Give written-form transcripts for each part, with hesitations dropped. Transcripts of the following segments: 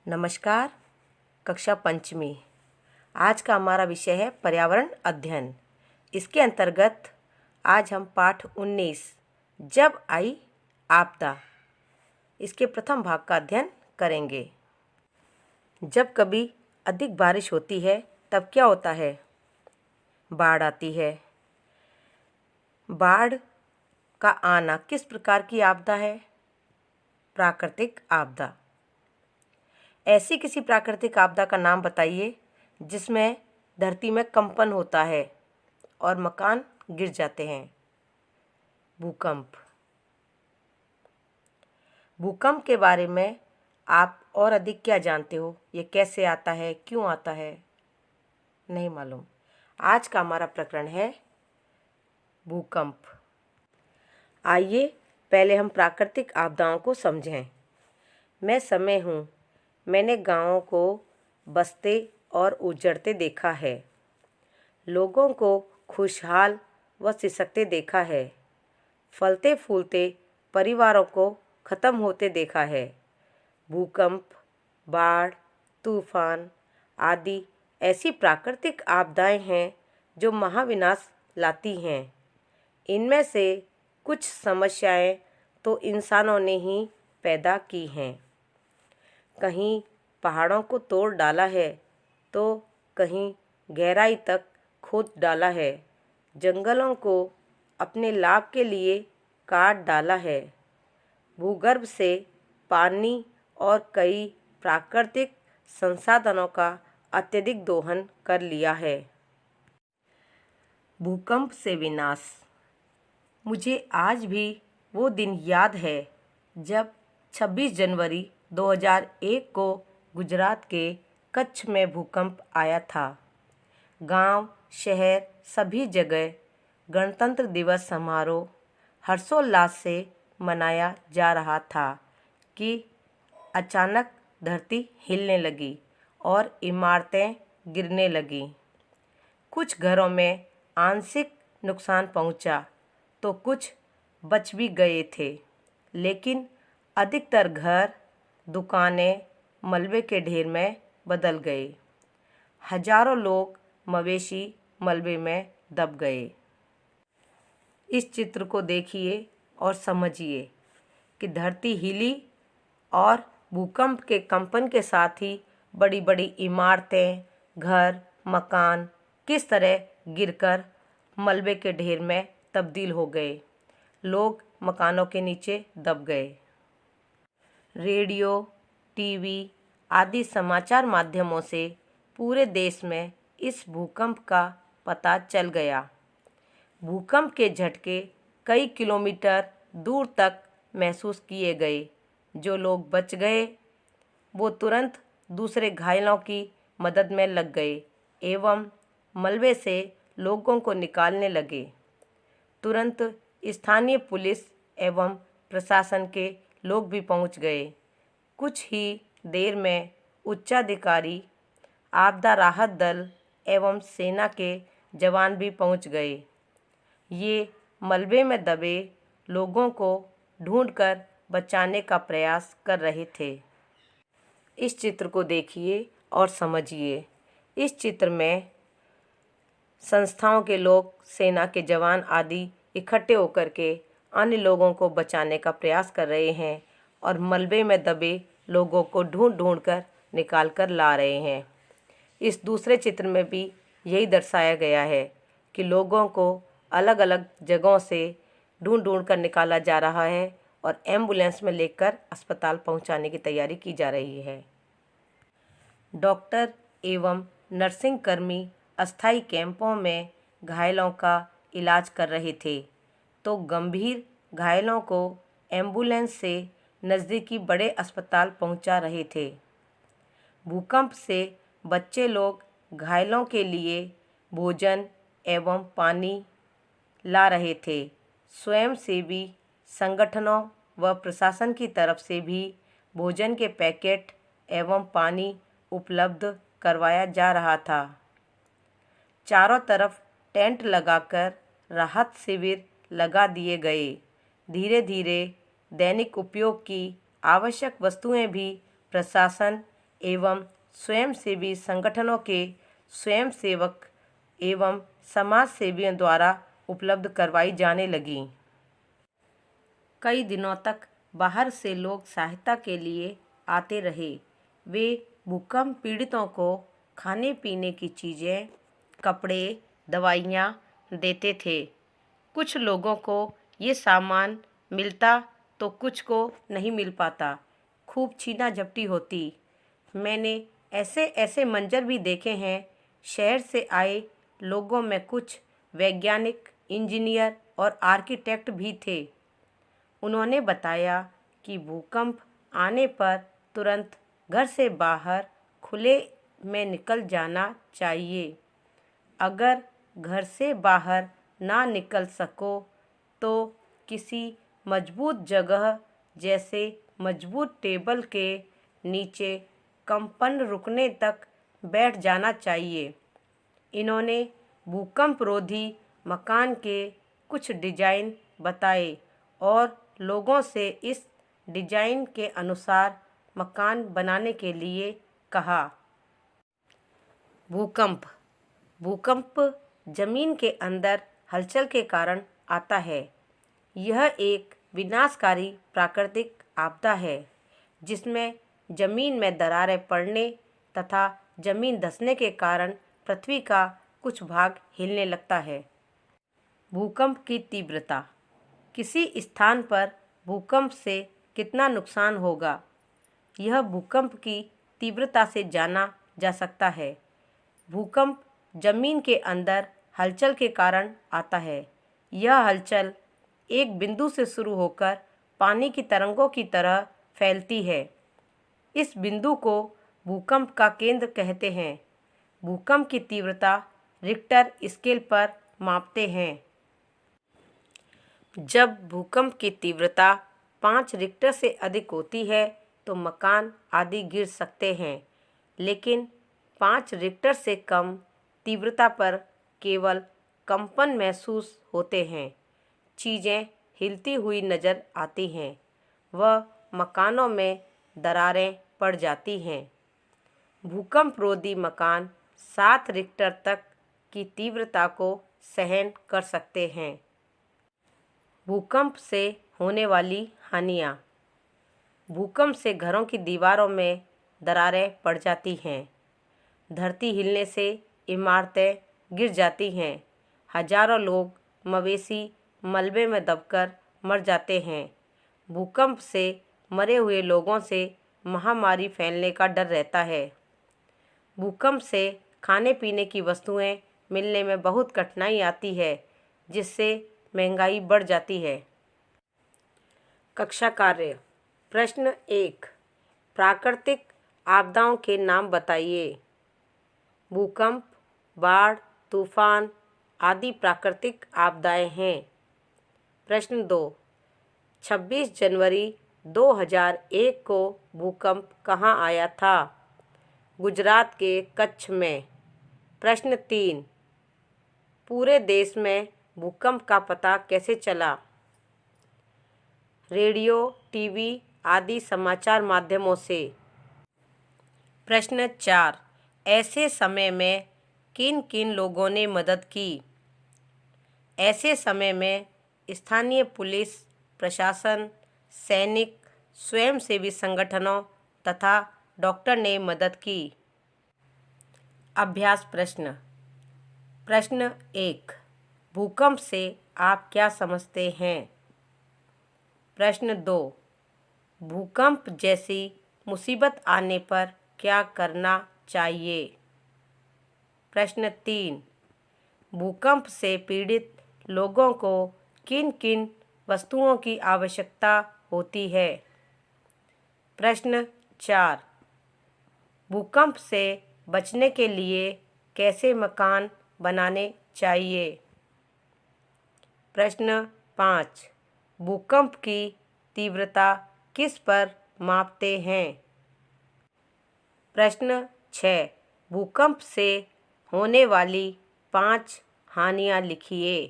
नमस्कार। कक्षा पंचमी। आज का हमारा विषय है पर्यावरण अध्ययन। इसके अंतर्गत आज हम पाठ 19 जब आई आपदा इसके प्रथम भाग का अध्ययन करेंगे। जब कभी अधिक बारिश होती है तब क्या होता है? बाढ़ आती है। बाढ़ का आना किस प्रकार की आपदा है? प्राकृतिक आपदा। ऐसी किसी प्राकृतिक आपदा का नाम बताइए जिसमें धरती में कंपन होता है और मकान गिर जाते हैं। भूकंप। भूकंप के बारे में आप और अधिक क्या जानते हो? ये कैसे आता है, क्यों आता है? नहीं मालूम। आज का हमारा प्रकरण है भूकंप। आइए पहले हम प्राकृतिक आपदाओं को समझें। मैं समय हूँ। मैंने गाँवों को बसते और उजड़ते देखा है। लोगों को खुशहाल व सिसकते देखा है। फलते फूलते परिवारों को ख़त्म होते देखा है। भूकंप, बाढ़, तूफान आदि ऐसी प्राकृतिक आपदाएं हैं जो महाविनाश लाती हैं। इनमें से कुछ समस्याएं तो इंसानों ने ही पैदा की हैं। कहीं पहाड़ों को तोड़ डाला है तो कहीं गहराई तक खोद डाला है। जंगलों को अपने लाभ के लिए काट डाला है। भूगर्भ से पानी और कई प्राकृतिक संसाधनों का अत्यधिक दोहन कर लिया है। भूकंप से विनाश। मुझे आज भी वो दिन याद है जब 26 जनवरी 2001 को गुजरात के कच्छ में भूकंप आया था। गांव, शहर सभी जगह गणतंत्र दिवस समारोह हर्षोल्लास से मनाया जा रहा था कि अचानक धरती हिलने लगी और इमारतें गिरने लगीं। कुछ घरों में आंशिक नुकसान पहुंचा तो कुछ बच भी गए थे, लेकिन अधिकतर घर, दुकानें मलबे के ढेर में बदल गए। हजारों लोग, मवेशी मलबे में दब गए। इस चित्र को देखिए और समझिए कि धरती हिली और भूकंप के कंपन के साथ ही बड़ी बड़ी इमारतें, घर, मकान किस तरह गिरकर मलबे के ढेर में तब्दील हो गए। लोग मकानों के नीचे दब गए। रेडियो, टीवी आदि समाचार माध्यमों से पूरे देश में इस भूकंप का पता चल गया। भूकंप के झटके कई किलोमीटर दूर तक महसूस किए गए। जो लोग बच गए वो तुरंत दूसरे घायलों की मदद में लग गए एवं मलबे से लोगों को निकालने लगे। तुरंत स्थानीय पुलिस एवं प्रशासन के लोग भी पहुंच गए। कुछ ही देर में उच्चाधिकारी, आपदा राहत दल एवं सेना के जवान भी पहुंच गए। ये मलबे में दबे लोगों को ढूंढकर बचाने का प्रयास कर रहे थे। इस चित्र को देखिए और समझिए। इस चित्र में संस्थाओं के लोग, सेना के जवान आदि इकट्ठे होकर के अन्य लोगों को बचाने का प्रयास कर रहे हैं और मलबे में दबे लोगों को ढूंढ ढूंढ कर निकाल कर ला रहे हैं। इस दूसरे चित्र में भी यही दर्शाया गया है कि लोगों को अलग अलग जगहों से ढूंढ ढूंढ कर निकाला जा रहा है और एम्बुलेंस में लेकर अस्पताल पहुंचाने की तैयारी की जा रही है। डॉक्टर एवं नर्सिंग कर्मी अस्थायी कैंपों में घायलों का इलाज कर रहे थे तो गंभीर घायलों को एम्बुलेंस से नज़दीकी बड़े अस्पताल पहुंचा रहे थे। भूकंप से बच्चे लोग घायलों के लिए भोजन एवं पानी ला रहे थे। स्वयंसेवी संगठनों व प्रशासन की तरफ से भी भोजन के पैकेट एवं पानी उपलब्ध करवाया जा रहा था। चारों तरफ टेंट लगाकर राहत शिविर लगा दिए गए। धीरे धीरे दैनिक उपयोग की आवश्यक वस्तुएं भी प्रशासन एवं स्वयंसेवी संगठनों के स्वयंसेवक एवं समाज सेवियों द्वारा उपलब्ध करवाई जाने लगी। कई दिनों तक बाहर से लोग सहायता के लिए आते रहे। वे भूकंप पीड़ितों को खाने पीने की चीज़ें, कपड़े, दवाइयाँ देते थे। कुछ लोगों को ये सामान मिलता तो कुछ को नहीं मिल पाता। खूब छीना झपटी होती। मैंने ऐसे ऐसे मंजर भी देखे हैं। शहर से आए लोगों में कुछ वैज्ञानिक, इंजीनियर और आर्किटेक्ट भी थे। उन्होंने बताया कि भूकंप आने पर तुरंत घर से बाहर खुले में निकल जाना चाहिए। अगर घर से बाहर ना निकल सको तो किसी मजबूत जगह जैसे मजबूत टेबल के नीचे कंपन रुकने तक बैठ जाना चाहिए। इन्होंने भूकंप रोधी मकान के कुछ डिजाइन बताए और लोगों से इस डिजाइन के अनुसार मकान बनाने के लिए कहा। भूकंप जमीन के अंदर हलचल के कारण आता है। यह एक विनाशकारी प्राकृतिक आपदा है जिसमें जमीन में दरारें पड़ने तथा जमीन धंसने के कारण पृथ्वी का कुछ भाग हिलने लगता है। भूकंप की तीव्रता। किसी स्थान पर भूकंप से कितना नुकसान होगा, यह भूकंप की तीव्रता से जाना जा सकता है। भूकंप जमीन के अंदर हलचल के कारण आता है। यह हलचल एक बिंदु से शुरू होकर पानी की तरंगों की तरह फैलती है। इस बिंदु को भूकंप का केंद्र कहते हैं। भूकंप की तीव्रता रिक्टर स्केल पर मापते हैं। जब भूकंप की तीव्रता 5 रिक्टर से अधिक होती है तो मकान आदि गिर सकते हैं, लेकिन 5 रिक्टर से कम तीव्रता पर केवल कंपन महसूस होते हैं। चीज़ें हिलती हुई नज़र आती हैं व मकानों में दरारें पड़ जाती हैं। भूकंप रोधी मकान 7 रिक्टर तक की तीव्रता को सहन कर सकते हैं। भूकंप से होने वाली हानियाँ। भूकंप से घरों की दीवारों में दरारें पड़ जाती हैं। धरती हिलने से इमारतें गिर जाती हैं। हजारों लोग, मवेशी मलबे में दबकर मर जाते हैं। भूकंप से मरे हुए लोगों से महामारी फैलने का डर रहता है। भूकंप से खाने पीने की वस्तुएं मिलने में बहुत कठिनाई आती है, जिससे महंगाई बढ़ जाती है। कक्षा कार्य। प्रश्न 1, प्राकृतिक आपदाओं के नाम बताइए। भूकंप, बाढ़, तूफान आदि प्राकृतिक आपदाएं हैं। प्रश्न 2, 26 जनवरी 2001 को भूकंप कहाँ आया था? गुजरात के कच्छ में। प्रश्न 3, पूरे देश में भूकंप का पता कैसे चला? रेडियो, टीवी आदि समाचार माध्यमों से। प्रश्न 4, ऐसे समय में किन किन लोगों ने मदद की? ऐसे समय में स्थानीय पुलिस, प्रशासन, सैनिक, स्वयंसेवी संगठनों तथा डॉक्टर ने मदद की। अभ्यास प्रश्न। प्रश्न 1, भूकंप से आप क्या समझते हैं? प्रश्न 2, भूकंप जैसी मुसीबत आने पर क्या करना चाहिए? प्रश्न 3, भूकंप से पीड़ित लोगों को किन किन वस्तुओं की आवश्यकता होती है? प्रश्न 4, भूकंप से बचने के लिए कैसे मकान बनाने चाहिए? प्रश्न 5, भूकंप की तीव्रता किस पर मापते हैं? प्रश्न 6, भूकंप से होने वाली 5 हानियाँ लिखिए।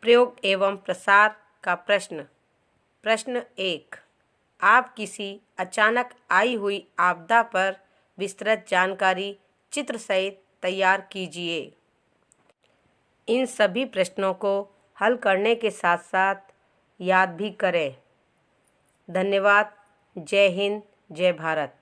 प्रयोग एवं प्रसार का प्रश्न। प्रश्न 1, आप किसी अचानक आई हुई आपदा पर विस्तृत जानकारी चित्र सहित तैयार कीजिए। इन सभी प्रश्नों को हल करने के साथ साथ याद भी करें। धन्यवाद। जय हिंद, जय भारत।